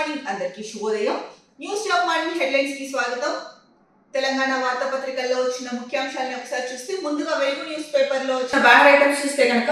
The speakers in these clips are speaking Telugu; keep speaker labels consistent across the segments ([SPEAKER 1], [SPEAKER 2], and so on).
[SPEAKER 1] మార్నింగ్ అందరికీ శుభోదయం. న్యూస్ టాప్ మార్నింగ్ హెడ్లైన్స్ కి స్వాగతం. తెలంగాణ వార్తాపత్రికల్లో వచ్చిన ముఖ్యాంశాలను ఒకసారి చూస్తే ముందుగా వెలుగు న్యూస్ పేపర్ లో వచ్చిన బ్యానర్ ఐటమ్స్ చూస్తే కనుక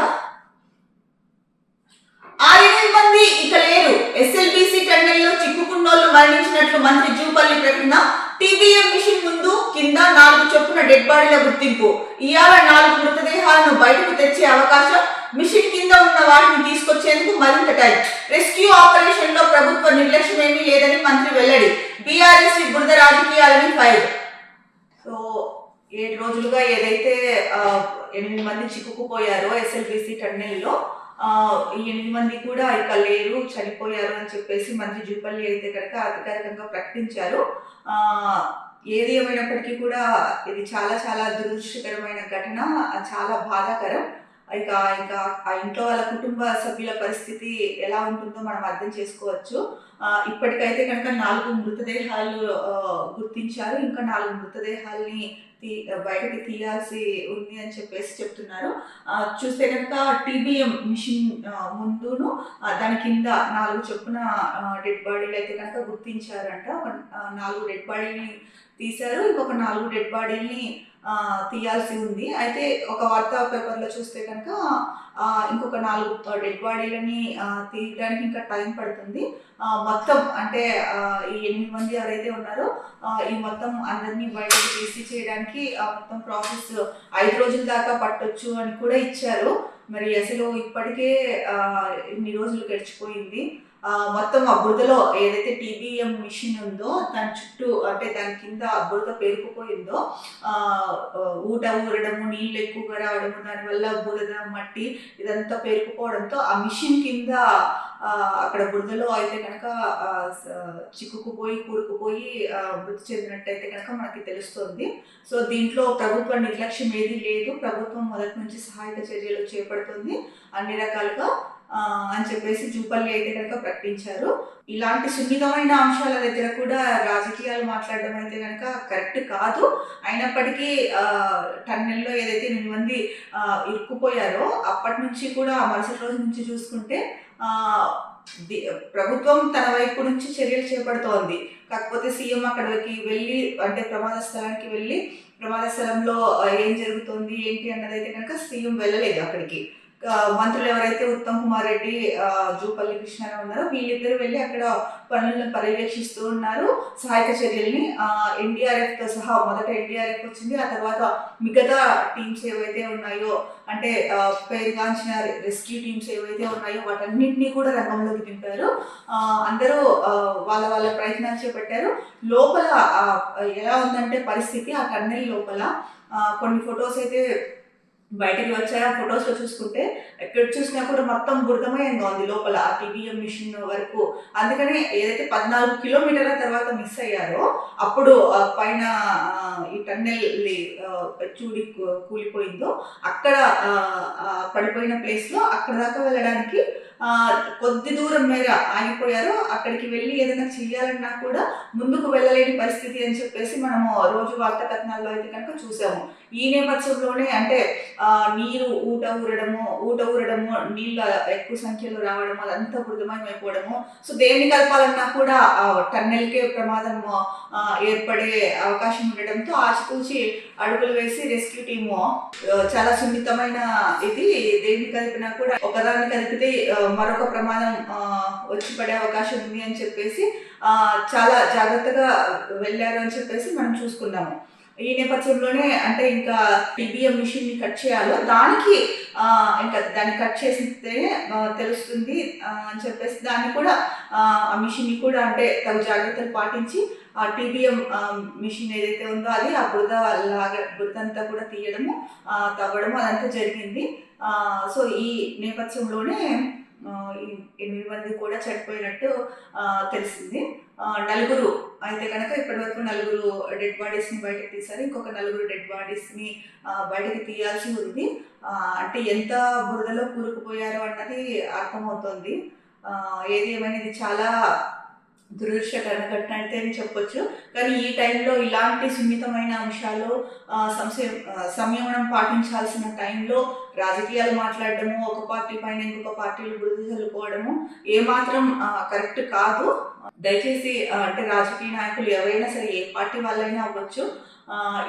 [SPEAKER 1] 6 మంది ఇక లేరు. ఎస్ఎల్బీసీ టన్నెల్లో చిక్కుకున్నోళ్లు మరణించినట్లు మంత్రి జూపల్లి ప్రకటన. టీబీఎం మిషన్ ముందు కింద 4 చొప్పున డెడ్ బాడీల గుర్తింపు. ఇవాళ 4 మృతదేహాలను బయటకు తెచ్చే అవకాశం. మిషన్ కింద ఉన్న వాటిని తీసుకొచ్చేందుకు మరింత టైం. రెస్క్యూ ఆపరేషన్ లో ప్రభుత్వ నిర్లక్ష్యం ఏమీ లేదని మంత్రి వెల్లడి. బీఆర్ఎస్ బురద రాజకీయాలని ఫైర్. సో 7 రోజులుగా ఏదైతే 8 మంది చిక్కుకుపోయారో ఎస్ఎల్బీసీ టన్నెల్లో, ఈ 8 మంది కూడా ఇక లేరు, చనిపోయారు అని చెప్పేసి మంత్రి జూపల్లి అయితే కనుక అధికారికంగా ప్రకటించారు. ఏది ఏమైనప్పటికీ కూడా ఇది చాలా చాలా దురదృష్టకరమైన ఘటన, చాలా బాధాకరం. ఇక ఆ ఇంట్లో వాళ్ళ కుటుంబ సభ్యుల పరిస్థితి ఎలా ఉంటుందో మనం అర్థం చేసుకోవచ్చు. ఇప్పటికైతే కనుక 4 మృతదేహాలు గుర్తించారు. ఇంకా 4 మృతదేహాల్ని బయటకి తీయాల్సి ఉంది అని చెప్పేసి చెప్తున్నారు. చూస్తే కనుక టీబీఎం మిషన్ ముందును దాని కింద 4 చొప్పున డెడ్ బాడీలు అయితే కనుక గుర్తించారంట. 4 డెడ్ బాడీని తీశారు, ఇంకొక 4 డెడ్ బాడీల్ని తీయాల్సి ఉంది. అయితే ఒక వార్తా పేపర్లో చూస్తే కనుక ఇంకొక 4 డెడ్ బాడీలని తీయడానికి ఇంకా టైం పడుతుంది. మొత్తం అంటే ఈ 8 మంది ఎవరైతే ఉన్నారో ఈ మొత్తం అందరినీ బయటకు తీసి చేయడానికి మొత్తం ప్రాసెస్ 5 రోజుల దాకా పట్టొచ్చు అని కూడా ఇచ్చారు. మరి అసలు ఇప్పటికే ఇన్ని రోజులు గడిచిపోయింది. మొత్తం ఆ బురదలో ఏదైతే టీబీఎం మిషన్ ఉందో దాని చుట్టూ అంటే దాని కింద బురద పేరుకుపోయిందో, ఊట ఊరడము, నీళ్ళు ఎక్కువగా రావడము, దానివల్ల బురద మట్టి ఇదంతా పేరుకుపోవడంతో ఆ మిషన్ కింద అక్కడ బురదలో అయితే కనుక చిక్కుకుపోయి కూరుకుపోయి మృతి చెందినట్టయితే కనుక మనకి తెలుస్తుంది. సో దీంట్లో ప్రభుత్వ నిర్లక్ష్యం ఏది లేదు. ప్రభుత్వం మొదటి నుంచి సహాయక చర్యలు చేపడుతుంది అన్ని రకాలుగా అని చెప్పేసి జూపల్లి అయితే కనుక ప్రకటించారు. ఇలాంటి సున్నితమైన అంశాల దగ్గర కూడా రాజకీయాలు మాట్లాడడం అయితే కనుక కరెక్ట్ కాదు. అయినప్పటికీ టన్నెల్లో ఏదైతే 8 మంది ఇరుక్కుపోయారో అప్పటి నుంచి కూడా మరుసటి రోజు నుంచి చూసుకుంటే ప్రభుత్వం తన వైపు నుంచి చర్యలు చేపడుతోంది. కాకపోతే సీఎం అక్కడికి వెళ్ళి అంటే ప్రమాద స్థలానికి వెళ్ళి ప్రమాద స్థలంలో ఏం జరుగుతుంది ఏంటి అన్నదైతే కనుక సీఎం వెళ్ళలేదు అక్కడికి. మంత్రులు ఎవరైతే ఉత్తమ్ కుమార్ రెడ్డి, జూపల్లి కృష్ణారావు ఉన్నారో వీళ్ళిద్దరు వెళ్ళి అక్కడ పనులను పర్యవేక్షిస్తూ ఉన్నారు. సహాయక చర్యల్ని ఎన్డీఆర్ఎఫ్తో సహా మొదట ఎన్డీఆర్ఎఫ్ వచ్చింది, ఆ తర్వాత మిగతా టీమ్స్ ఏవైతే ఉన్నాయో అంటే పేరుగాంచిన రెస్క్యూ టీమ్స్ ఏవైతే ఉన్నాయో వాటన్నింటినీ కూడా రంగంలోకి దింపారు. అందరూ వాళ్ళ ప్రయత్నాలు చేపట్టారు. లోపల ఎలా ఉందంటే పరిస్థితి, ఆ టన్నెల్ లోపల కొన్ని ఫొటోస్ అయితే బయటికి వచ్చాయి. ఆ ఫొటోస్లో చూసుకుంటే ఎక్కడ చూసినా కూడా మొత్తం బురదమయంగా ఉంది లోపల ఆ టీబీఎం మిషన్ వరకు. అందుకని ఏదైతే 14 కిలోమీటర్ల తర్వాత మిస్ అయ్యారో అప్పుడు పైన ఈ టన్నెల్ చూడి కూలిపోయిందో అక్కడ పడిపోయిన ప్లేస్లో అక్కడ దాకా వెళ్ళడానికి కొద్ది దూరం మేర ఆగిపోయారు. అక్కడికి వెళ్ళి ఏదైనా చేయాలన్నా కూడా ముందుకు వెళ్ళలేని పరిస్థితి అని చెప్పేసి మనము రోజు వార్తా కథనాల్లో అయితే కనుక చూసాము. ఈ నేపథ్యంలోనే అంటే నీరు ఊట ఊరడము, నీళ్ళ ఎక్కువ సంఖ్యలో రావడము, అదంతా బురదమయమైపోవడము. సో దేన్ని కలపాలన్నా కూడా టన్నెల్కే ప్రమాదం ఏర్పడే అవకాశం ఉండడంతో ఆచితూచి అడుగులు వేసి రెస్క్యూ టీము చాలా సున్నితమైన ఇది, దేన్ని కలిపినా కూడా ఒకదాన్ని కలిపితే మరొక ప్రమాదం వచ్చి పడే అవకాశం ఉంది అని చెప్పేసి చాలా జాగ్రత్తగా వెళ్ళారు అని చెప్పేసి మనం చూసుకున్నాము. ఈ నేపథ్యంలోనే అంటే ఇంకా టీబీఎం మిషన్ ని కట్ చేయాలో దానికి ఇంకా దాన్ని కట్ చేస్తే తెలుస్తుంది అని చెప్పేసి దాన్ని కూడా ఆ మిషన్ ని కూడా అంటే తగు జాగ్రత్తలు పాటించి ఆ టీబీఎం మిషన్ ఏదైతే ఉందో అది ఆ బురదంతా కూడా తీయడము తవ్వడము అదంతా జరిగింది. సో ఈ నేపథ్యంలోనే 8 మంది కూడా చనిపోయినట్టు తెలిసింది. 4 అయితే కనుక ఇప్పటి వరకు 4 డెడ్ బాడీస్ని బయటకు తీశారు. ఇంకొక 4 డెడ్ బాడీస్ని బయటకి తీయాల్సి ఉంది. అంటే ఎంత బురదలో కూరుకుపోయారో అన్నది అర్థమవుతోంది. ఏది ఏమైనా ఇది చాలా దురదృష్టకరణ ఘటన అయితే అని చెప్పొచ్చు. కానీ ఈ టైంలో ఇలాంటి సున్నితమైన అంశాలు సంయమనం పాటించాల్సిన టైంలో రాజకీయాలు మాట్లాడడము, ఒక పార్టీ పైన ఇంకొక పార్టీలు బురద చల్లుకోవడము ఏమాత్రం కరెక్ట్ కాదు. దయచేసి అంటే రాజకీయ నాయకులు ఎవరైనా సరే ఏ పార్టీ వాళ్ళైనా అవ్వచ్చు,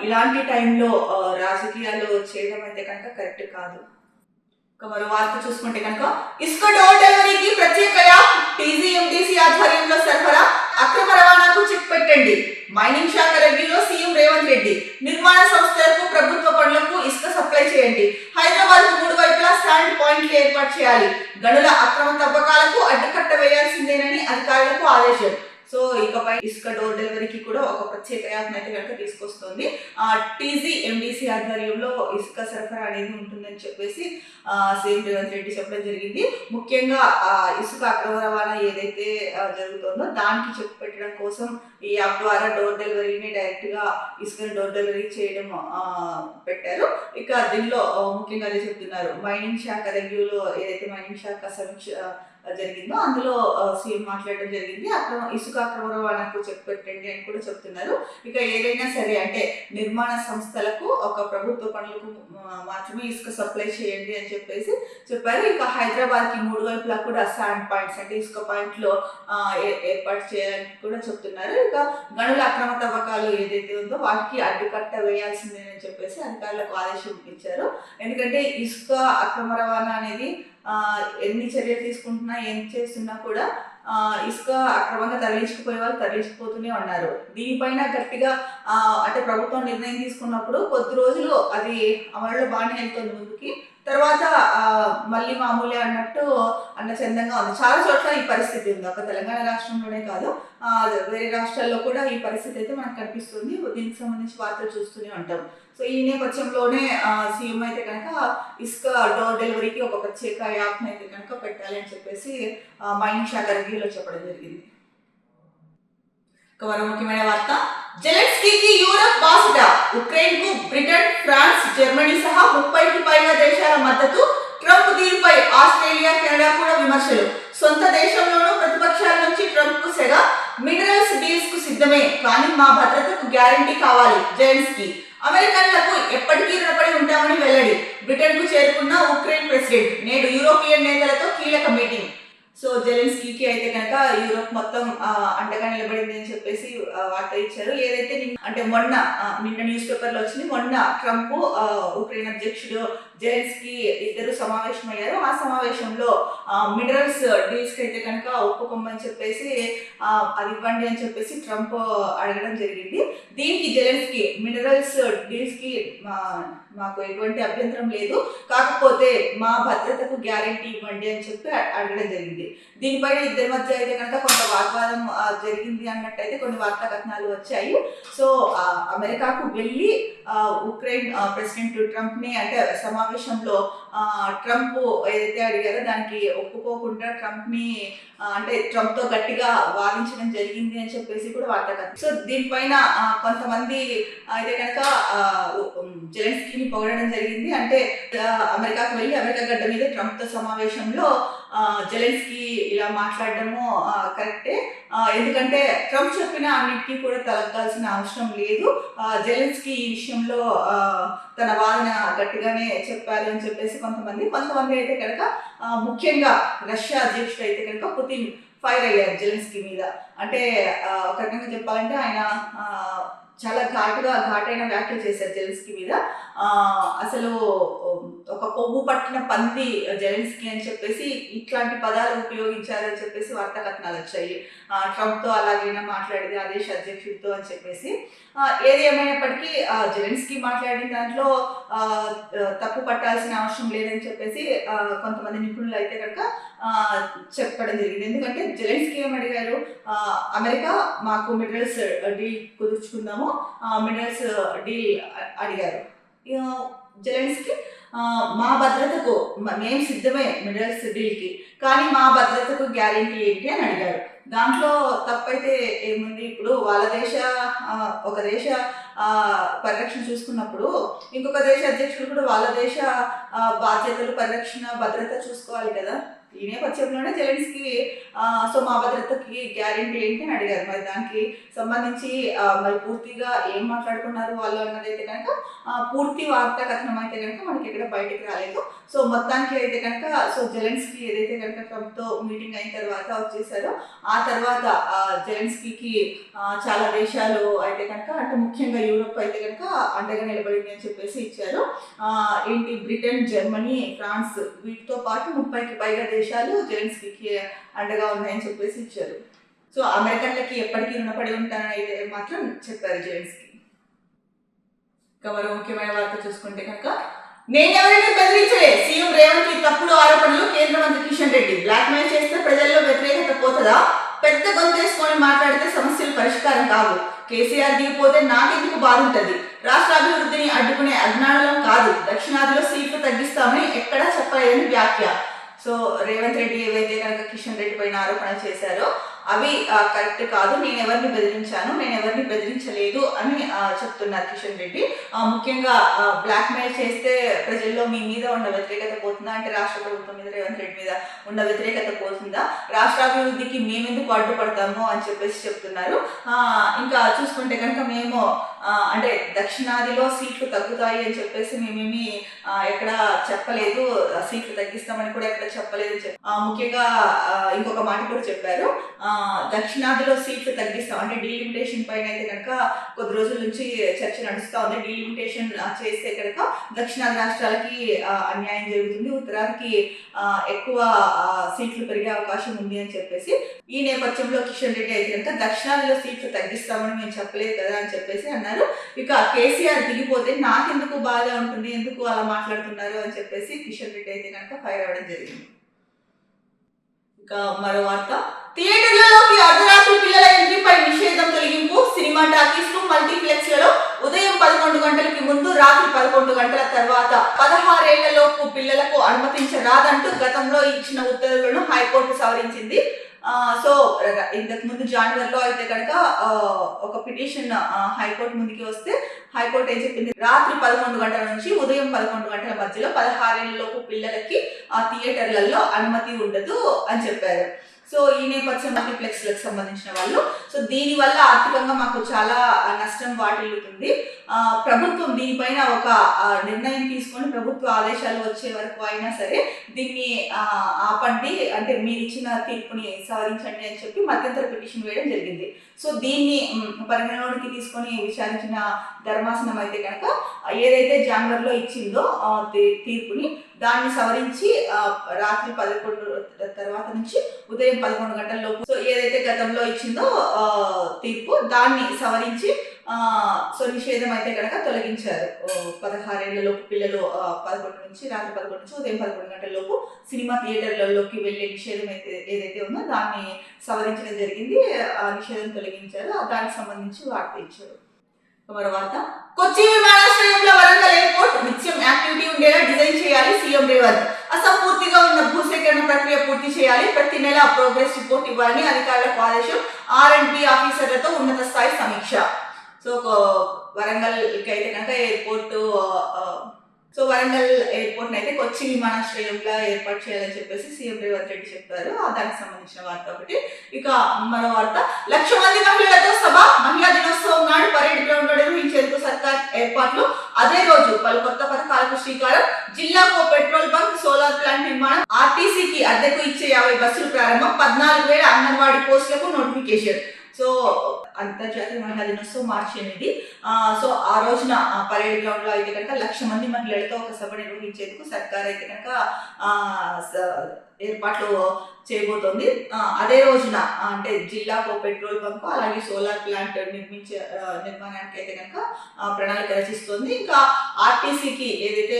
[SPEAKER 1] ఇలాంటి టైంలో రాజకీయాలు చేయడం అయితే కనుక కరెక్ట్ కాదు. మరో వార్త చూసుకుంటే కనుక ఇసుక డోర్ డెలివరీకి ప్రత్యేక యాప్ టీజీఎంటీసీ ఆధ్వర్యంలో సరఫరా, అక్రమ రవాణాకు చెక్ పెట్టండి. మైనింగ్ శాఖ రివ్యూలో సీఎం రేవంత్ రెడ్డి. నిర్మాణ సంస్థలకు, ప్రభుత్వ పనులకు ఇసుక సప్లై చేయండి. హైదరాబాద్ 3 వైపులా స్టాండ్ పాయింట్లు ఏర్పాటు చేయాలి. గనుల అక్రమ తవ్వకాలకు అడ్డుకట్ట వేయాల్సిందేనని అధికారులకు ఆదేశం. సో ఇకపై ఇసుక డోర్ డెలివరీకి కూడా ఒక ప్రత్యేక యాప్ అయితే కనుక తీసుకొస్తుంది. టీజీఎంటీసీ ఆధ్వర్యంలో ఇసుక సరఫరా అనేది ఉంటుందని చెప్పేసి సీఎం రేవంత్ రెడ్డి చెప్పడం జరిగింది. ముఖ్యంగా ఇసుక అక్రమ రవాణా ఏదైతే జరుగుతుందో దానికి చెక్ పెట్టడం కోసం ఈ యాప్ ద్వారా డోర్ డెలివరీని డైరెక్ట్గా ఇసుక డోర్ డెలివరీ చేయడం పెట్టారు. ఇక దీనిలో ముఖ్యంగా అదే చెప్తున్నారు, మైనింగ్ శాఖ రివ్యూలో ఏదైతే మైనింగ్ శాఖ సమీక్ష జరిగిందో అందులో సీఎం మాట్లాడడం జరిగింది. ఇసుక అక్రమ రవాణాకు చెక్ పెట్టండి అని కూడా చెప్తున్నారు. ఇక ఏదైనా సరే అంటే నిర్మాణ సంస్థలకు, ఒక ప్రభుత్వ పనులకు మాత్రమే ఇసుక సప్లై చేయండి అని చెప్పేసి చెప్పారు. ఇక హైదరాబాద్కి 3 వైపులా కూడా శాండ్ పాయింట్స్ అంటే ఇసుక పాయింట్లు ఏర్పాటు చేయాలని కూడా చెప్తున్నారు. ఇక గనుల అక్రమ తవ్వకాలు ఏదైతే ఉందో వాటికి అడ్డుకట్ట వేయాల్సిందేనని చెప్పేసి అధికారులకు ఆదేశం ఇచ్చారు. ఎందుకంటే ఇసుక అక్రమ రవాణా అనేది ఎన్ని చర్యలు తీసుకుంటున్నా ఏం చేస్తున్నా కూడా ఇసుక అక్రమంగా తరలించుకుపోయే వాళ్ళు తరలించిపోతూనే ఉన్నారు. దీనిపైన గట్టిగా అంటే ప్రభుత్వం నిర్ణయం తీసుకున్నప్పుడు కొద్ది రోజులు అది అమలులో బాగానే వెళ్తుంది ముందుకి, తర్వాత మళ్ళీ మామూలే అన్నట్టు చందంగా ఉంది. చాలా చోట్ల ఈ పరిస్థితి ఉంది, ఒక తెలంగాణ రాష్ట్రంలోనే కాదు వేరే రాష్ట్రాల్లో కూడా ఈ పరిస్థితి అయితే మనకు కనిపిస్తుంది. దీనికి సంబంధించి వార్తలు చూస్తూనే ఉంటాం. సో ఈ నేపథ్యంలోనే సీఎం అయితే కనుక ఇసుక డోర్ డెలివరీకి ఒక ప్రత్యేక యాప్ని అయితే కనుక పెట్టాలి అని చెప్పేసి మైనింగ్ శాఖ రివ్యూలో చెప్పడం జరిగింది. మరో ముఖ్యమైన వార్త, జెలెన్స్కీకి యూరప్ బాసట. ఉక్రెయిన్ కు బ్రిటన్, ఫ్రాన్స్, జర్మనీ సహా 30కి పైగా దేశాల మద్దతు. ట్రంప్ తీరుపై ఆస్ట్రేలియా, కెనడా కూడా విమర్శలు. సొంత దేశంలోనూ ప్రతిపక్షాల నుంచి ట్రంప్ కు సెగ. మినరల్స్ డీల్స్ కు సిద్ధమే, కానీ మా భద్రతకు గ్యారంటీ కావాలి జెలెన్స్కీ. అమెరికన్లకు ఎప్పటికీ రుణపడి ఉంటామని వెల్లడి. బ్రిటన్ కు చేరుకున్న ఉక్రెయిన్ ప్రెసిడెంట్. నేడు యూరోపియన్ నేతలతో కీలక మీటింగ్. సో జెలెన్స్కీకి అయితే కనుక యూరోప్ మొత్తం అండగా నిలబడింది అని చెప్పేసి వార్త ఇచ్చారు. ఏదైతే అంటే నిన్న న్యూస్ పేపర్లో వచ్చింది, మొన్న ట్రంప్, ఉక్రెయిన్ అధ్యక్షుడు జెలెన్స్కీ ఇద్దరు సమావేశమయ్యారు. ఆ సమావేశంలో మినరల్స్ డీల్స్కి అయితే కనుక ఒప్పుకోమని చెప్పేసి అది ఇవ్వండి అని చెప్పేసి ట్రంప్ అడగడం జరిగింది. దీనికి జెలెన్స్కీ మినరల్స్ డీల్స్కి మాకు ఎటువంటి అభ్యంతరం లేదు, కాకపోతే మా భద్రతకు గ్యారంటీ ఇవ్వండి అని చెప్పి అడగడం జరిగింది. దీనిపైన ఇద్దరి మధ్య అయితే కనుక కొంత వాగ్వాదం జరిగింది అన్నట్టయితే కొన్ని వార్తా కథనాలు వచ్చాయి. సో అమెరికాకు వెళ్ళి ఉక్రెయిన్ ప్రెసిడెంట్ ట్రంప్ని అంటే సమావేశంలో ట్రంప్ ఏదైతే అడిగారో దానికి ఒప్పుకోకుండా ట్రంప్ని అంటే ట్రంప్తో గట్టిగా వాదించడం జరిగింది అని చెప్పేసి కూడా వార్తా కథనం. సో దీనిపైన కొంతమంది అయితే కనుక జెలెన్స్కీని పొగడడం జరిగింది. అంటే అమెరికాకు వెళ్ళి అమెరికా గడ్డ మీద ట్రంప్తో సమావేశంలో జెలెన్స్కీ ఇలా మాట్లాడడము కరెక్టే, ఎందుకంటే ట్రంప్ చెప్పిన అన్నిటికీ కూడా తలగాల్సిన అవసరం లేదు. జెలెన్స్కీ ఈ విషయంలో తన వాదన గట్టిగానే చెప్పారు అని చెప్పేసి కొంతమంది అయితే కనుక ముఖ్యంగా రష్యా అధ్యక్షుడు అయితే కనుక పుతిన్ ఫైర్ అయ్యారు జెలెన్స్కీ మీద. అంటే ఒక రకంగా చెప్పాలంటే ఆయన చాలా ఘాటైన వ్యాఖ్యలు చేశారు జెలెన్స్కీ మీద. అసలు ఒక కొవ్వు పట్టిన పంది జెలెన్స్కీ అని చెప్పేసి ఇట్లాంటి పదాలు ఉపయోగించారని చెప్పేసి వార్తా కథనాలు వచ్చాయి. ట్రంప్తో అలాగైనా మాట్లాడేది ఆ దేశ అధ్యక్షుడితో అని చెప్పేసి. ఏది ఏమైనప్పటికీ జెలెన్స్కీ మాట్లాడిన దాంట్లో తప్పు పట్టాల్సిన అవసరం లేదని చెప్పేసి కొంతమంది నిపుణులు అయితే కనుక చెప్పడం జరిగింది. ఎందుకంటే జెలెన్స్కీ ఏమడిగారు, అమెరికా మాకు మినరల్స్ డీల్ కుదుర్చుకుందాము, మినరల్స్ డీల్ అడిగారు. జెలెన్స్కీ మా భద్రతకు మేము సిద్ధమే మినరల్స్ డీల్కి, కానీ మా భద్రతకు గ్యారెంటీ ఏంటి అని అడిగారు. దాంట్లో తప్పైతే ఏముంది? ఇప్పుడు ఒక దేశ పరిరక్షణ చూసుకున్నప్పుడు ఇంకొక దేశ అధ్యక్షుడు కూడా వాళ్ళ దేశ బాధ్యతలు, పరిరక్షణ, భద్రత చూసుకోవాలి కదా. ఈ నేపథ్యంలోనే జెలెన్స్కీ సో మా భద్రతకి గ్యారెంటీ ఏంటి అని అడిగారు. మరి దానికి సంబంధించి మరి పూర్తిగా ఏం మాట్లాడుకున్నారు వాళ్ళు అన్నదైతే కనుక పూర్తి వార్తా కథనం అయితే కనుక మనకి ఇక్కడ బయటకు రాలేదు. సో మొత్తానికి అయితే కనుక సో జెలెన్స్కీ ఏదైతే కనుక ట్రంప్తో మీటింగ్ అయిన తర్వాత వచ్చేసారో ఆ తర్వాత జెలెన్స్కీకి చాలా దేశాలు అయితే కనుక అంటే ముఖ్యంగా యూరోప్ అయితే కనుక అండగా నిలబడింది అని చెప్పేసి ఇచ్చారు. ఏంటి బ్రిటన్, జర్మనీ, ఫ్రాన్స్ వీటితో పాటు 30కి పైగా దేశాలు జెలెన్స్కీకి అండగా ఉన్నాయని చెప్పేసి ఇచ్చారు. సో అమెరికన్లకి ఎప్పటికీ రుణపడి ఉంటానని అయితే మాత్రం చెప్పారు జెలెన్స్కీ. ఇంకా మరో ముఖ్యమైన వార్త చూసుకుంటే కనుక నేనెవరిని బెదిరించలే సీఎం రేవంత్ తప్పుడు ఆరోపణలు కేంద్ర మంత్రి కిషన్ రెడ్డి. బ్లాక్ మెయిల్ చేస్తే ప్రజల్లో వ్యతిరేకత పోతుందా? పెద్ద గొంతేసుకొని మాట్లాడితే సమస్యలు పరిష్కారం కావు. కేసీఆర్ దిగిపోతే నాకెందుకు బాధ ఉంటుంది? రాష్ట్ర అభివృద్ధిని అడ్డుకునే అజ్ఞానం కాదు. దక్షిణాదిలో సీట్లు తగ్గిస్తామని ఎక్కడా చెప్పలేదని వ్యాఖ్య. సో రేవంత్ రెడ్డి ఏవైతే కనుక కిషన్ రెడ్డి పైన ఆరోపణలు చేశారో అవి కరెక్ట్ కాదు. నేను ఎవరిని బెదిరించాను, నేను ఎవరిని బెదిరించలేదు అని చెప్తున్నారు కిషన్ రెడ్డి. ముఖ్యంగా బ్లాక్ మెయిల్ చేస్తే ప్రజల్లో మీ మీద ఉన్న వ్యతిరేకత పోతుందా అంటే రాష్ట్ర ప్రభుత్వం మీద రేవంత్ రెడ్డి మీద ఉన్న వ్యతిరేకత పోతుందా? రాష్ట్రాభివృద్ధికి మేమెందుకు అడ్డుపడతాము అని చెప్పేసి చెప్తున్నారు. ఇంకా చూసుకుంటే కనుక మేము అంటే దక్షిణాదిలో సీట్లు తగ్గుతాయి అని చెప్పేసి మేమేమి ఎక్కడ చెప్పలేదు, సీట్లు తగ్గిస్తామని కూడా ఎక్కడ చెప్పలేదు. ముఖ్యంగా ఇంకొక మాట కూడా చెప్పారు, దక్షిణాదిలో సీట్లు తగ్గిస్తాం అంటే డీలిమిటేషన్ పైన అయితే కనుక కొద్ది రోజుల నుంచి చర్చ నడుస్తూ ఉంది. డీలిమిటేషన్ చేస్తే కనుక దక్షిణాది రాష్ట్రాలకి అన్యాయం జరుగుతుంది, ఉత్తరాదికి ఎక్కువ సీట్లు పెరిగే అవకాశం ఉంది అని చెప్పేసి. ఈ నేపథ్యంలో కిషన్ రెడ్డి అయితే కనుక దక్షిణాదిలో సీట్లు తగ్గిస్తామని మేము చెప్పలేదు కదా అని చెప్పేసి అన్నారు. ఇక కేసీఆర్ దిగిపోతే నాకెందుకు బాధ ఉంటుంది, ఎందుకు అలా మాట్లాడుతున్నారు అని చెప్పేసి కిషన్ రెడ్డి అయితే కనుక ఫైర్ అవ్వడం జరిగింది. ఇక మరో వార్త, థియేటర్లలోకి అర్ధరాత్రి పిల్లల ఎంట్రీపై నిషేధం తొలగింపు. సినిమా టాకీస్లు, మల్టీప్లెక్స్లలో ఉదయం 11 గంటలకి ముందు, రాత్రి 11 గంటల తర్వాత 16 ఏళ్లలోపు పిల్లలకు అనుమతించరాదంటూ గతంలో ఇచ్చిన ఉత్తర్వులను హైకోర్టు సవరించింది. సో ఇంతకు ముందు జనవరిలో అయితే కనుక ఒక పిటిషన్ హైకోర్టు ముందుకి వస్తే హైకోర్టు ఏం చెప్పింది, రాత్రి 11 గంటల నుంచి ఉదయం 11 గంటల మధ్యలో 16 ఏళ్లలోపు పిల్లలకి థియేటర్లలో అనుమతి ఉండదు అని చెప్పారు. సో ఈ నేపథ్యం మల్టీప్లెక్స్లకు సంబంధించిన వాళ్ళు, సో దీనివల్ల ఆర్థికంగా మాకు చాలా నష్టం వాటిల్లుతుంది. ప్రభుత్వం దీనిపైన ఒక నిర్ణయం తీసుకొని ప్రభుత్వ ఆదేశాలు వచ్చే వరకు అయినా సరే దీన్ని ఆపండి, అంటే మీరు ఇచ్చిన తీర్పుని సవరించండి అని చెప్పి మధ్యంతర పిటిషన్ వేయడం జరిగింది. సో దీన్ని పరిగణలోనికి తీసుకొని విచారించిన ధర్మాసనం అయితే కనుక ఏదైతే జనవరిలో ఇచ్చిందో తీర్పుని దాన్ని సవరించి రాత్రి 11 తర్వాత నుంచి ఉదయం 11 గంటలలోపు, సో ఏదైతే గతంలో ఇచ్చిందో తీర్పు దాన్ని సవరించి సో నిషేధం అయితే కనుక తొలగించారు. 16 ఏళ్లలోపు పిల్లలు 11 నుంచి రాత్రి 11 నుంచి ఉదయం 11 గంటలలోపు సినిమా థియేటర్లలోకి వెళ్ళే నిషేధం ఏదైతే ఉందో దాన్ని సవరించడం జరిగింది. ఆ నిషేధం తొలగించారు. దానికి సంబంధించి వార్త ఇచ్చారు. మరో వార్త, కొచ్చి విమానాశ్రయంలో వరంగల్ ఎయిర్పోర్ట్ నిత్యం యాక్టివిటీ ఉండేలా డిజైన్ చేయాలి సీఎం రేవంత్. అసంపూర్తిగా ఉన్న భూసేకరణ ప్రక్రియ పూర్తి చేయాలి, ప్రతి నెల ప్రోగ్రెస్ రిపోర్ట్ ఇవ్వాలని అధికారులకు ఆదేశం. R&B ఆఫీసర్లతో ఉన్నత స్థాయి సమీక్ష. సో వరంగల్కి అయితే కనుక వరంగల్ ఎయిర్పోర్ట్ అయితే కొచ్చి విమానాశ్రయంలో ఏర్పాటు చేయాలని చెప్పేసి సీఎం రేవంత్ రెడ్డి చెప్పారు. దానికి సంబంధించిన వార్త ఒకటి. ఇక మరో వార్త, 1,00,000 మంది మహిళలతో సభ. మహిళా దినోత్సవం నాడు పరేడ్ గ్రౌండ్ లో నిర్వహించేందుకు సర్కార్ ఏర్పాట్లు. అదే రోజు పలు కొత్త పథకాలకు శ్రీకారం. జిల్లాకు పెట్రోల్ బంక్, సోలార్ ప్లాంట్ నిర్మాణం, ఆర్టీసీకి అద్దెకు ఇచ్చే 50 బస్సులు ప్రారంభం, 14,000 అంగన్వాడీ పోస్టులకు నోటిఫికేషన్. సో అంతర్జాతీయ మహిళా దినోత్సవం మార్చి 8. సో ఆ రోజున పరేడ్ గ్రౌండ్ లో అయితే కనుక 1,00,000 మంది మహిళలతో ఒక సభ నిర్వహించేందుకు సర్కార్ అయితే కనుక ఏర్పాట్లు చేయబోతోంది. అదే రోజున అంటే జిల్లాకు పెట్రోల్ బంక్ అలాగే సోలార్ ప్లాంట్ నిర్మాణానికి అయితే కనుక ప్రణాళిక రచిస్తోంది. ఇంకా ఆర్టీసీకి ఏదైతే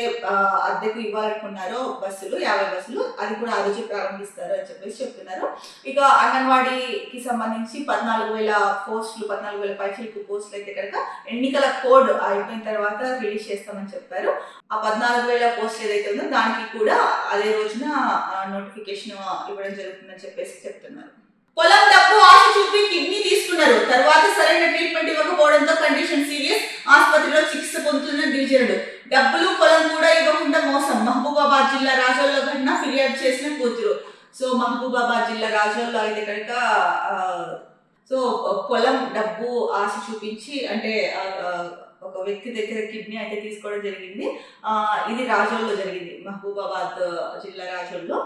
[SPEAKER 1] అద్దెకు ఇవ్వాలనుకున్నారో బస్సులు 50 బస్సులు అది కూడా ఆ రోజు ప్రారంభిస్తారు అని చెప్పేసి చెప్తున్నారు. ఇక అంగన్వాడీకి సంబంధించి 14,000 పోస్టులు, 14,000 పైచిలకు పోస్టులు అయితే కనుక ఎన్నికల కోడ్ అయిపోయిన తర్వాత రిలీజ్ చేస్తామని చెప్పారు. ఆ 14,000 పోస్టులు ఏదైతే ఉందో దానికి కూడా అదే రోజున నోటిఫికేషన్ ఇవ్వడం జరుగుతుందని చెప్పేసి చెప్తున్నారు. పొలం డబ్బు ఆశ చూపి కిడ్నీ తీసుకున్నారు, తర్వాత సరైన ట్రీట్మెంట్ ఇవ్వకపోవడంతో కండిషన్ సీరియస్, ఆసుపత్రిలో చికిత్స పొందుతున్న గిరిజనుడు. డబ్బులు పొలం కూడా ఇవ్వకుండా మోసం. మహబూబాబాద్ జిల్లా రాజోల్లో ఘటన, ఫిర్యాదు చేసిన కూతురు. మహబూబాబాద్ జిల్లా రాజోల్లో అయితే కనుక సో పొలం డబ్బు ఆశ చూపించి అంటే ఒక వ్యక్తి దగ్గర కిడ్నీ అయితే తీసుకోవడం జరిగింది. ఇది రాజోల్లో జరిగింది, మహబూబాబాద్ జిల్లా రాజోల్లో.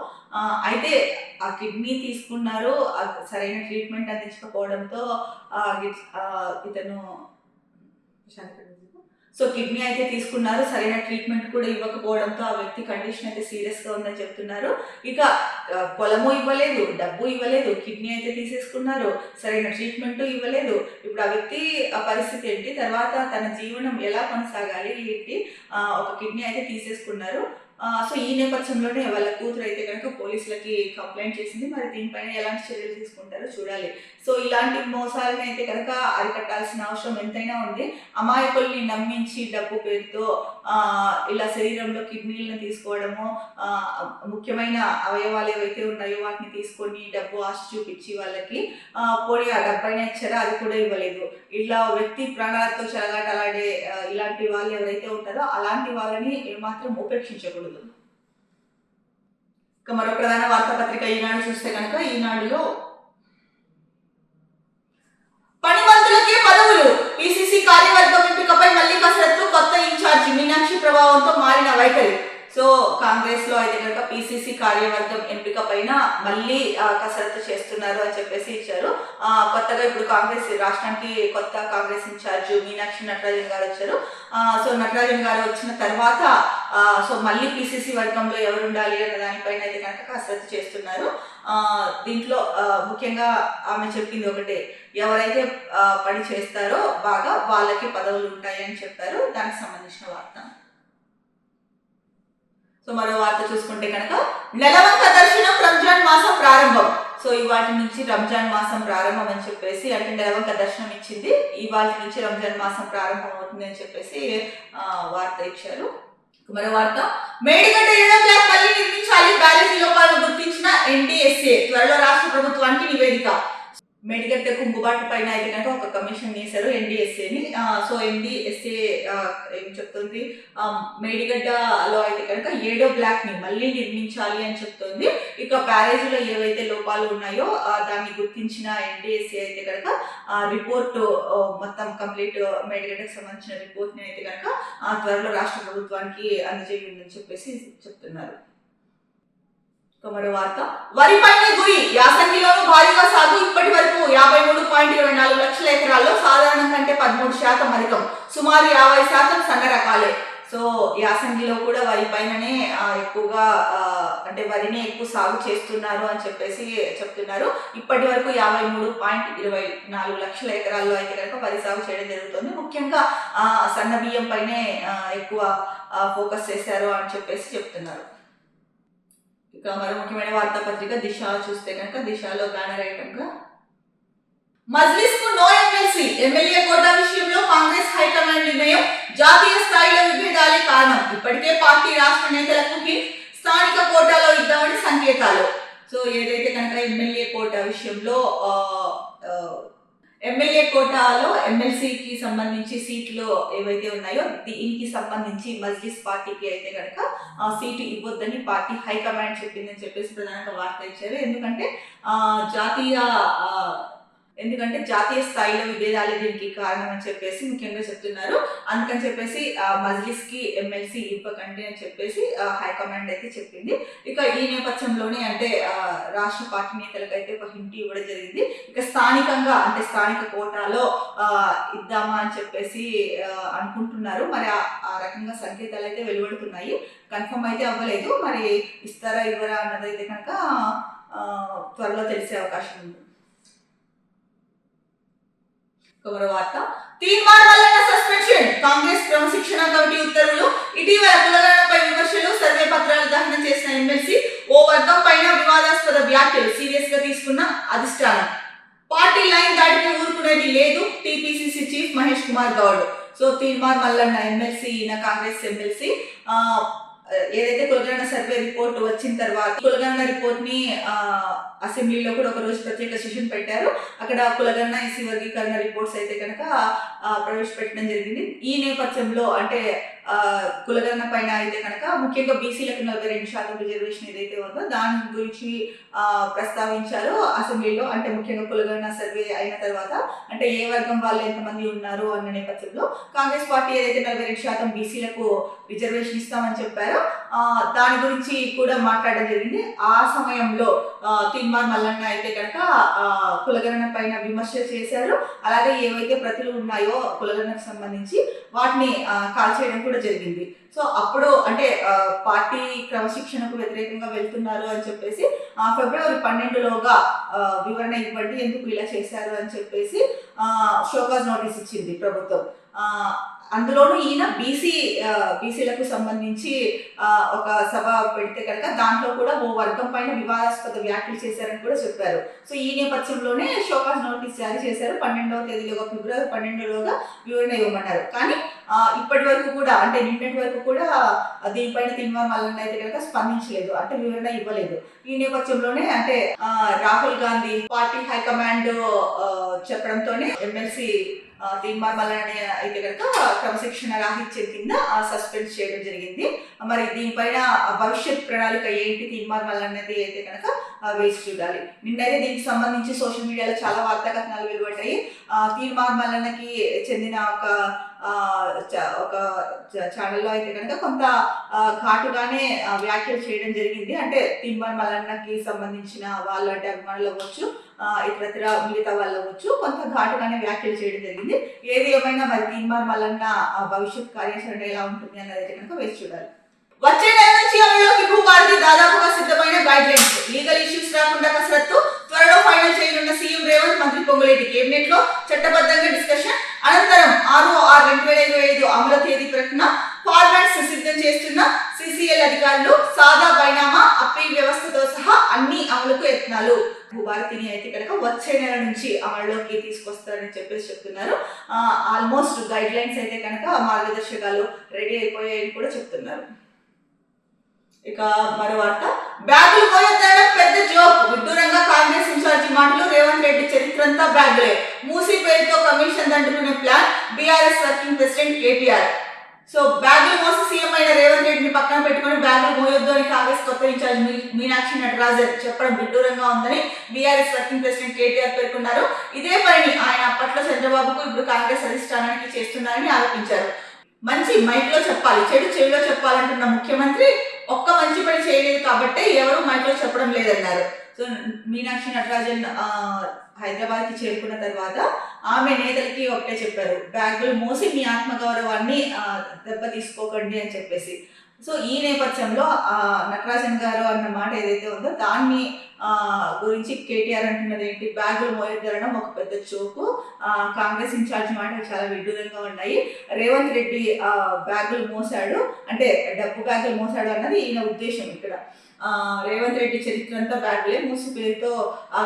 [SPEAKER 1] అయితే ఆ కిడ్నీ తీసుకున్నారు, సరైన ట్రీట్మెంట్ అందించకపోవడంతో ఇతను సో కిడ్నీ అయితే తీసుకున్నారు, సరైన ట్రీట్మెంట్ కూడా ఇవ్వకపోవడంతో ఆ వ్యక్తి కండిషన్ అయితే సీరియస్గా ఉందని చెప్తున్నారు. ఇక పొలము ఇవ్వలేదు, డబ్బు ఇవ్వలేదు, కిడ్నీ అయితే తీసేసుకున్నారు, సరైన ట్రీట్మెంట్ ఇవ్వలేదు. ఇప్పుడు ఆ వ్యక్తి ఆ పరిస్థితి ఏంటి, తర్వాత తన జీవనం ఎలా కొనసాగాలి ఏంటి, ఒక కిడ్నీ అయితే తీసేసుకున్నారు. సో ఈ నేపథ్యంలోనే వాళ్ళ కూతురు అయితే కనుక పోలీసులకి కంప్లైంట్ చేసింది. మరి దీనిపైన ఎలాంటి చర్యలు తీసుకుంటారో చూడాలి. సో ఇలాంటి మోసాలను అయితే కనుక అరికట్టాల్సిన అవసరం ఎంతైనా ఉంది. అమాయకుల్ని నమ్మించి డబ్బు పేరుతో ఇలా శరీరంలో కిడ్నీలను తీసుకోవడము, ముఖ్యమైన అవయవాలు ఏవైతే ఉన్నాయో వాటిని తీసుకొని డబ్బు ఆశ చూపించి వాళ్ళకి పోనీ ఆ డబ్బైనా ఇచ్చారా, అది కూడా ఇవ్వలేదు. ఇలా వ్యక్తి ప్రాణాలతో చెలగాటలాడే ఇలాంటి వాళ్ళు ఎవరైతే ఉంటారో అలాంటి వాళ్ళని ఏమాత్రం ఉపేక్షించకూడదు. ఇక మరో ప్రధాన వార్తాపత్రిక ఈనాడు చూస్తే కనుక ఈనాడులో పనిమంతులకే పదవులు, పిసిసి కార్యవర్గం ఎంపికపై మళ్లీ కసరత్తు, కొత్త ఇన్ఛార్జి మీనాక్షి ప్రభావంతో మారిన వైఖరి. సో కాంగ్రెస్ లో అయితే కనుక పిసిసి కార్యవర్గం ఎంపిక పైన మళ్ళీ కసరత్తు చేస్తున్నారు అని చెప్పేసి ఇచ్చారు. కొత్తగా ఇప్పుడు కాంగ్రెస్ రాష్ట్రానికి కొత్త కాంగ్రెస్ ఇన్ఛార్జ్ మీనాక్షి నటరాజన్ గారు వచ్చారు. సో నటరాజన్ గారు వచ్చిన తర్వాత సో మళ్ళీ పిసిసి వర్గంలో ఎవరు ఉండాలి అన్న దానిపైన అయితే కనుక కసరత్తు చేస్తున్నారు. దీంట్లో ముఖ్యంగా ఆమె చెప్పింది ఒకటే, ఎవరైతే పని చేస్తారో బాగా వాళ్ళకి పదవులు ఉంటాయి అని చెప్పారు. దానికి సంబంధించిన వార్త. సో మరో వార్త చూసుకుంటే కనుక నెలవంక దర్శనం, రంజాన్ మాసం ప్రారంభం. సో ఇవాటి నుంచి రంజాన్ మాసం ప్రారంభం అని చెప్పేసి, అంటే నెలవంక దర్శనం ఇచ్చింది, ఇవాటి నుంచి రంజాన్ మాసం ప్రారంభం అవుతుంది అని చెప్పేసి వార్త ఇచ్చారు. మరో వార్త, మేడిగడ్డ ఏడో మళ్ళీ నిర్మించాలి, బ్యారేజీ లోపాలను గుర్తించిన ఎన్డీఎస్ఏ, త్వరలో రాష్ట్ర ప్రభుత్వానికి నివేదిక. మేడిగడ్డ కుంగుబాటు పైన అయితే కనుక ఒక కమిషన్ వేశారు ఎన్డీఎస్ఏని. సో ఎన్డీఎస్ఏ ఏం చెప్తుంది, మేడిగడ్డలో అయితే కనుక 7వ బ్లాక్ ని మళ్ళీ నిర్మించాలి అని చెప్తుంది. ఇక బ్యారేజీలో ఏవైతే లోపాలు ఉన్నాయో దాన్ని గుర్తించిన ఎన్డీఎస్ఏ అయితే కనుక రిపోర్ట్ మొత్తం కంప్లీట్ మేడిగడ్డకు సంబంధించిన రిపోర్ట్ ని అయితే కనుక త్వరలో రాష్ట్ర ప్రభుత్వానికి అందజేయండి చెప్పేసి చెప్తున్నారు. మరో వార్త, వరిపైన గురి, యాసంగిలోనూ భారీగా సాగు, ఇప్పటి వరకు 53.24 లక్షల ఎకరాల్లో సాధారణం కంటే 13% అధికం, సుమారు 50% సన్న రకాలే. సో యాసంగిలో కూడా వరి పైననే ఎక్కువగా అంటే వరిని ఎక్కువ సాగు చేస్తున్నారు అని చెప్పేసి చెప్తున్నారు. ఇప్పటి వరకు 53.24 లక్షల ఎకరాల్లో అయితే కనుక వరి సాగు చేయడం జరుగుతుంది. ముఖ్యంగా సన్న బియ్యం పైనే ఎక్కువ ఫోకస్ చేశారు అని చెప్పేసి చెప్తున్నారు. ఇక మరో ముఖ్యమైన వార్తాపత్రిక దిశ చూస్తే కనుక దిశలో బ్యానర్ ఐటమ్ గా, మజ్లిస్ కు నో ఎమ్మెల్సీ, ఎమ్మెల్యే కోటా విషయంలో కాంగ్రెస్ హైకమాండ్ నిర్ణయం, జాతీయ స్థాయిలో విభేదాలే కారణం, ఇప్పటికే పార్టీ రాష్ట్ర నేతలకు స్థానిక కోటాలో ఇద్దామని సంకేతాలు. సో ఏదైతే కనుక ఎమ్మెల్యే కోటా విషయంలో ఎమ్మెల్యే కోటాలో ఎమ్మెల్సీకి సంబంధించి సీట్లు ఏవైతే ఉన్నాయో దీనికి సంబంధించి మజ్లిస్ పార్టీకి అయితే కనుక సీటు ఇవ్వద్దని పార్టీ హైకమాండ్ చెప్పిందని చెప్పేసి ప్రధానంగా వార్త ఇచ్చారు. ఎందుకంటే జాతీయ స్థాయిలో విభేదాలే దీనికి కారణం అని చెప్పేసి ముఖ్యంగా చెప్తున్నారు. అందుకని చెప్పేసి మజ్లిస్ కి ఎమ్మెల్సీ ఇవ్వకండి అని చెప్పేసి హైకమాండ్ అయితే చెప్పింది. ఇక ఈ నేపథ్యంలోనే అంటే రాష్ట్ర పార్టీ నేతలకు అయితే ఒక హింట్ ఇవ్వడం జరిగింది. ఇక స్థానికంగా అంటే స్థానిక కోటాలో ఇద్దామా అని చెప్పేసి అనుకుంటున్నారు. మరి ఆ రకంగా సంకేతాలు అయితే వెలువడుతున్నాయి, కన్ఫర్మ్ అయితే అవ్వలేదు. మరి ఇస్తారా ఇవ్వరా అన్నదైతే కనుక త్వరలో తెలిసే అవకాశం ఉంది. మరో వార్త, తీన్మార్ మల్లన్న సస్పెన్షన్, కాంగ్రెస్ క్రమశిక్షణ కమిటీ ఉత్తర్వులు, ఇటీవల కులగణనపై విమర్శలు, సర్వే పత్రాలు దహనం చేసిన ఎమ్మెల్సీ, ఓ వర్గం పైన వివాదాస్పద వ్యాఖ్యలు సీరియస్ గా తీసుకున్న అధిష్టానం, పార్టీ లైన్ దాటితే ఊరుకునేది లేదు, TPCC chief Mahesh Kumar Goud. So Teenmar Mallanna MLC, ఈయన కాంగ్రెస్ ఎమ్మెల్సీ, ఏదైతే కులగణన సర్వే రిపోర్ట్ వచ్చిన తర్వాత కులగణన రిపోర్ట్ ని అసెంబ్లీలో కూడా ఒక రోజు ప్రత్యేక సెషన్ పెట్టారు. అక్కడ కులగణన ఎస్సీ వర్గీకరణ రిపోర్ట్స్ అయితే కనుక ప్రవేశపెట్టడం జరిగింది. ఈ నేపథ్యంలో అంటే కులగణన పైన అయితే కనుక ముఖ్యంగా బీసీలకు 42% రిజర్వేషన్ ఏదైతే ఉందో దాని గురించి ప్రస్తావించారు అసెంబ్లీలో. అంటే ముఖ్యంగా కులగణన సర్వే అయిన తర్వాత అంటే ఏ వర్గం వాళ్ళు ఎంతమంది ఉన్నారు అన్న నేపథ్యంలో కాంగ్రెస్ పార్టీ ఏదైతే 42% బీసీలకు రిజర్వేషన్ ఇస్తామని చెప్పారో దాని గురించి కూడా మాట్లాడడం జరిగింది. ఆ సమయంలో తీన్మార్ మల్లన్న అయితే కనుక కులగణన పైన విమర్శలు చేశారు. అలాగే ఏవైతే ప్రతులు ఉన్నాయో కులగణనకు సంబంధించి వాటిని కాల్చేయడం కూడా జరిగింది. సో అప్పుడు అంటే పార్టీ క్రమశిక్షణకు వ్యతిరేకంగా వెళ్తున్నారు అని చెప్పేసి ఫిబ్రవరి 12లోగా వివరణ ఇవ్వండి ఎందుకు ఇలా చేశారు అని చెప్పేసి షోకాజ్ నోటీస్ ఇచ్చింది ప్రభుత్వం. అందులోనూ ఈయన బీసీలకు సంబంధించి ఒక సభ పెడితే కనుక దాంట్లో కూడా ఓ వర్గం పైన వివాదాస్పద వ్యాఖ్యలు చేశారని కూడా చెప్పారు. సో ఈ నేపథ్యంలోనే షోకాజ్ నోటీస్ జారీ చేశారు. 12వ తేదీలోగా ఫిబ్రవరి 12లోగా వివరణ ఇవ్వమన్నారు. కానీ ఇప్పటి వరకు కూడా అంటే నిన్నటి వరకు కూడా దీనిపైన తీన్మార్ మల్లన్న అయితే కనుక స్పందించలేదు, అంటే వివరణ ఇవ్వలేదు. ఈ నేపథ్యంలోనే అంటే రాహుల్ గాంధీ పార్టీ హైకమాండ్ చెప్పడంతోనే ఎమ్మెల్సీ తీన్మార్ మల్లన్న అయితే కనుక క్రమశిక్షణ రాహిత్యం కింద సస్పెండ్ చేయడం జరిగింది. మరి దీనిపైన భవిష్యత్ ప్రణాళిక ఏంటి తీన్మార్ మల్లన్నది అయితే కనుక వేసి చూడాలి. నిన్నైతే దీనికి సంబంధించి సోషల్ మీడియాలో చాలా వార్తా కథనాలు వెలువడ్డాయి. తీన్మార్ మల్లన్నకి చెందిన ఒక ఛానల్లో అయితే కనుక కొంత ఘాటుగానే వ్యాఖ్యలు చేయడం జరిగింది. అంటే తీన్మార్ మల్లన్నకి సంబంధించిన వాళ్ళు అంటే అభిమానులు అవ్వచ్చు, ఇతరత్ర మిగతా వాళ్ళు అవ్వచ్చు, కొంత ఘాటుగానే వ్యాఖ్యలు చేయడం జరిగింది. ఏది ఏమైనా మరి తీన్మార్ మల్లన్న భవిష్యత్ కార్యాచరణ ఎలా ఉంటుంది అన్నది అయితే కనుక వేసి చూడాలి. వచ్చే నెల నుంచి అమలులోకి భూభారతి దాదాపుగా సిద్ధమైన గైడ్ లైన్స్, లీగల్ ఇష్యూస్ రాకుండా కసరత్తు, త్వరలో ఫైనల్ చేయనున్న సీఎం రేవంత్, మంత్రి పొంగులేటి. కేబినెట్ లో చట్టబద్ధంగా డిస్కషన్ అనంతరం 6/6/2025 అమలు తేదీ ప్రకటన. ఫార్మాట్స్ సిద్ధం చేస్తున్న సిసిఎల్ అధికారులు. సాదా బైనామా అప్పీల్ వ్యవస్థతో సహా అన్ని అమలుకు యత్నాలు. భూభారతిని అయితే కనుక వచ్చే నెల నుంచి అమలులోకి తీసుకొస్తారని చెప్పేసి చెప్తున్నారు. ఆల్మోస్ట్ గైడ్ లైన్స్ అయితే కనుక మార్గదర్శకాలు రెడీ అయిపోయాయని కూడా చెప్తున్నారు. ఇక మరో వార్త, బ్యాగులు మోయొద్దనడం పెద్ద జోక్. విడ్డూరంగా కాంగ్రెస్ ఇన్ఛార్జి మాటలు. రేవంత్ రెడ్డి చరిత్రంతా బ్యాగులే. మూసీ పేరుతో కమిషన్ దండుకునే plan BRS working president KTR. So బ్యాగులు మోసి సీఎం అయిన రేవంత్ రెడ్డిని పక్కన పెట్టుకుని బ్యాగులు మోయొద్దు అని కాంగ్రెస్ కొత్త ఇన్ఛార్జ్ మీనాక్షి నటరాజన్ చెప్పడం విడ్డూరంగా ఉందని బీఆర్ఎస్ వర్కింగ్ ప్రెసిడెంట్ కేటీఆర్ పేర్కొన్నారు. ఇదే పనిని ఆయన అప్పట్లో చంద్రబాబుకు ఇప్పుడు కాంగ్రెస్ అధిష్టానానికి చేస్తున్నారని ఆరోపించారు. మంచి మైక్ లో చెప్పాలి, చెడు చెవిలో చెప్పాలంటున్న ముఖ్యమంత్రి ఒక్క మంచి పని చేయలేదు కాబట్టి ఎవరు మైక్ లో చెప్పడం లేదన్నారు. సో మీనాక్షి నటరాజన్ హైదరాబాద్ కి చేరుకున్న తర్వాత ఆమె నేతలకి ఒకటే చెప్పారు, బ్యాగులు మోసి మీ ఆత్మగౌరవాన్ని దెబ్బ తీసుకోకండి అని చెప్పేసి. సో ఈ నేపథ్యంలో నటరాజన్ గారు అన్న మాట ఏదైతే ఉందో దాన్ని గురించి కేటీఆర్ అంటున్నది ఏంటి, బ్యాగులు మోయొద్దనడం ఒక పెద్ద చోకు, కాంగ్రెస్ ఇన్ఛార్జ్ మాటలు చాలా విడ్డూరంగా ఉన్నాయి. రేవంత్ రెడ్డి బ్యాగులు మోసాడు అంటే డబ్బు బ్యాగులు మోసాడు అన్నది ఈయన ఉద్దేశం ఇక్కడ. రేవంత్ రెడ్డి చరిత్ర అంతా బ్యాగులే, మూసి పేరుతో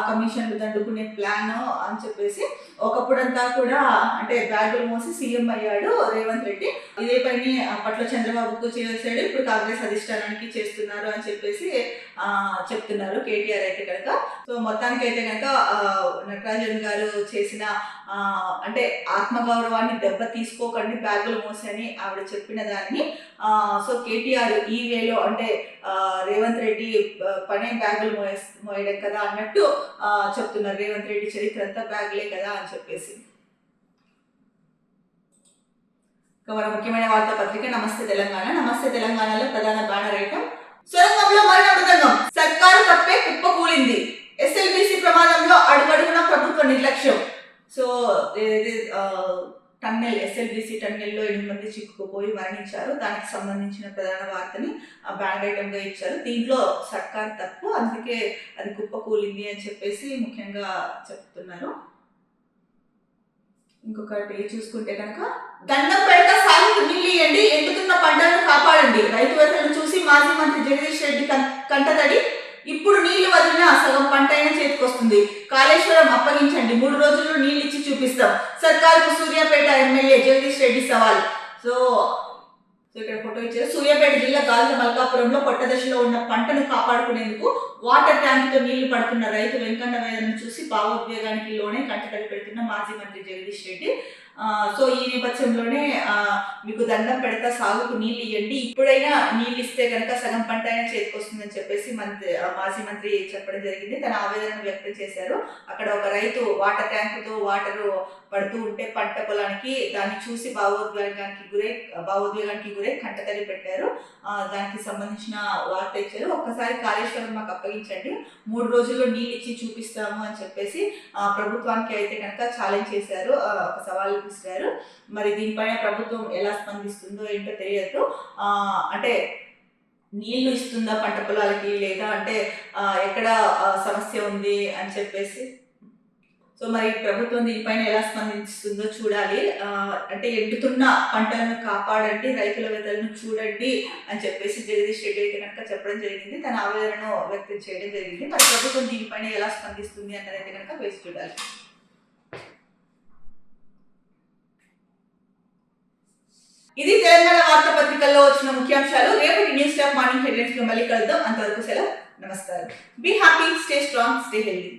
[SPEAKER 1] కమిషన్లు దండుకునే ప్లాన్ అని చెప్పేసి ఒకప్పుడంతా కూడా అంటే బ్యాగులు మోసి సీఎం అయ్యాడు రేవంత్ రెడ్డి. ఇదే పని అప్పట్లో చంద్రబాబుకు చేశాడు, ఇప్పుడు కాంగ్రెస్ అధిష్టానానికి చేస్తున్నారు అని చెప్పేసి చెప్తున్నారు కేటీఆర్ అయితే కనుక. సో మొత్తానికి అయితే కనుక నటరాజన్ గారు చేసిన అంటే ఆత్మగౌరవాన్ని దెబ్బ తీసుకోకండి బ్యాగులు మోసి అని ఆవిడ చెప్పిన దాన్ని సో కేటీఆర్ ఈ వేలో అంటే రేవంత్ రెడ్డి పనే బ్యాగులు మోయడం కదా అన్నట్టు చెప్తున్నారు. రేవంత్ రెడ్డి చరిత్ర అంతా బ్యాగులే కదా అని చెప్పేసి. మన ముఖ్యమైన వార్తాపత్రిక నమస్తే తెలంగాణ. నమస్తే తెలంగాణలో ప్రధాన బ్యానర్ ఐటమ్, సొరంగంలో మరణ మృదంగం, సర్కారు తప్పే కుప్పకూలింది, ఎస్ఎల్బీసీ ప్రమాదంలో అడుగడుగున ప్రభుత్వ నిర్లక్ష్యం. సో టన్నెల్ ఎస్ఎల్బీసీ టన్నెల్లో 8 మంది చిక్కుకుపోయి మరణించారు. దానికి సంబంధించిన ప్రధాన వార్తని బ్యానర్ ఐటమ్గా ఇచ్చారు. దీంట్లో సర్కార్ తప్పు, అందుకే అది కుప్పకూలింది అని చెప్పేసి ముఖ్యంగా చెప్తున్నారు. ఇంకొకటి చూసుకుంటే కనుక, దండం పెడక సాగుకు నీళ్ళు ఇవ్వండి, ఎండుతున్న పంటలను కాపాడండి, రైతు వేతలను చూసి మాజీ మంత్రి జగదీష్ రెడ్డి కంటతడి, ఇప్పుడు నీళ్లు వదిలినా సగం పంట అయినా చేతికొస్తుంది, కాళేశ్వరం అప్పగించండి, 3 రోజుల్లో నీళ్ళు ఇచ్చి చూపిస్తాం, సర్కారుకు సూర్యాపేట ఎమ్మెల్యే జగదీష్ రెడ్డి సవాల్. సో ఇక్కడ ఫోటో ఇచ్చారు. సూర్యాపేట జిల్లా గాజుల మల్కాపురంలో పొట్ట దశలో ఉన్న పంటను కాపాడుకునేందుకు వాటర్ ట్యాంకుతో నీళ్లు పడుతున్న రైతు వెంకన్న వేదనను చూసి భావోద్వేగానికి లోనే కంటతడి పెడుతున్న మాజీ మంత్రి జగదీష్ రెడ్డి. సో ఈ నేపథ్యంలోనే మీకు దండం పెడతా సాగుకు నీళ్ళు ఇవ్వండి, ఇప్పుడైనా నీళ్ళు ఇస్తే కనుక సగం పంట అయినా చేతికి వస్తుందని చెప్పేసి మాజీ మంత్రి చెప్పడం జరిగింది. తన ఆవేదనను వ్యక్తం చేశారు. అక్కడ ఒక రైతు వాటర్ ట్యాంకుతో వాటరు పడుతూ ఉంటే పంట పొలానికి దాన్ని చూసి భావోద్వేగానికి గురై కంటతడి పెట్టారు. దానికి సంబంధించిన వార్త ఇచ్చారు. ఒక్కసారి కాళేశ్వరం మాకు అప్పగించండి, 3 రోజుల్లో నీళ్ళు ఇచ్చి చూపిస్తాము అని చెప్పేసి ప్రభుత్వానికి అయితే కనుక ఛాలెంజ్ చేశారు, ఒక సవాల్ విసిరారు. మరి దీనిపైన ప్రభుత్వం ఎలా స్పందిస్తుందో ఏంటో తెలియదు. అంటే నీళ్లు ఇస్తుందా పంట పొలాలకి, లేదా అంటే ఎక్కడ సమస్య ఉంది అని చెప్పేసి. సో మరి ప్రభుత్వం దీనిపైన ఎలా స్పందిస్తుందో చూడాలి. అంటే ఎండుతున్న పంటలను కాపాడండి, రైతుల వేదనను చూడండి అని చెప్పేసి జగదీష్ రెడ్డి అయితే కనుక చెప్పడం జరిగింది. తన ఆవేదనను వ్యక్తం చేయడం జరిగింది. మరి ప్రభుత్వం దీనిపైన ఎలా స్పందిస్తుంది అన్నది అయితే కనుక వేసి చూడాలి. ఇది తెలంగాణ వార్తాపత్రికల్లో వచ్చిన ముఖ్యాంశాలు. రేపటి న్యూస్ టాప్ మార్నింగ్ హెడ్లైన్స్ లో మళ్ళీ కలుద్దాం. అంతవరకు సెలవు, నమస్కారం. Be happy, stay strong, stay healthy.